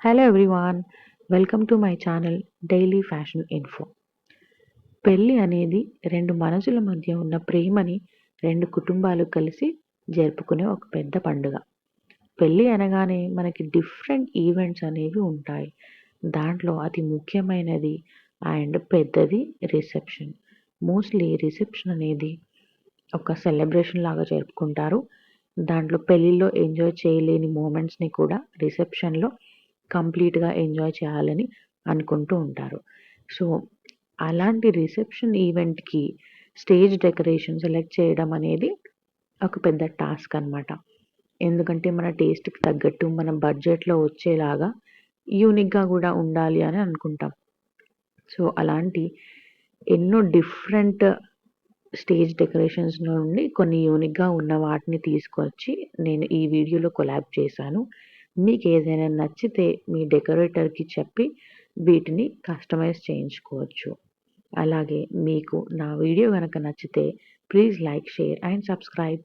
Hello everyone, welcome to my channel daily fashion info. పెళ్ళి అనేది రెండు మనసుల మధ్య ఉన్న ప్రేమని రెండు కుటుంబాలు కలిసి జరుపుకునే ఒక పెద్ద పండుగ. పెళ్ళి అనగానే మనకి డిఫరెంట్ ఈవెంట్స్ అనేవి ఉంటాయి. దాంట్లో అతి ముఖ్యమైనది అండ్ పెద్దది రిసెప్షన్. మోస్ట్లీ రిసెప్షన్ అనేది ఒక సెలబ్రేషన్ లాగా జరుపుకుంటారు. దాంట్లో పెళ్ళిలో ఎంజాయ్ చేయలేని మూమెంట్స్ని కూడా రిసెప్షన్లో కంప్లీట్గా ఎంజాయ్ చేయాలని అనుకుంటూ ఉంటారు. సో అలాంటి రిసెప్షన్ ఈవెంట్కి స్టేజ్ డెకరేషన్ సెలెక్ట్ చేయడం అనేది ఒక పెద్ద టాస్క్ అనమాట. ఎందుకంటే మన టేస్ట్కి తగ్గట్టు మన బడ్జెట్లో వచ్చేలాగా యూనిక్గా కూడా ఉండాలి అని అనుకుంటాం. సో అలాంటి ఎన్నో డిఫరెంట్ స్టేజ్ డెకరేషన్స్ నుండి కొన్ని యూనిక్గా ఉన్న వాటిని తీసుకొచ్చి నేను ఈ వీడియోలో కొలాబ్ చేశాను. మీకు ఏదైనా నచ్చితే మీ డెకరేటర్కి చెప్పి వీటిని కస్టమైజ్ చేయించుకోవచ్చు. అలాగే మీకు నా వీడియో కనుక నచ్చితే please like, share and subscribe.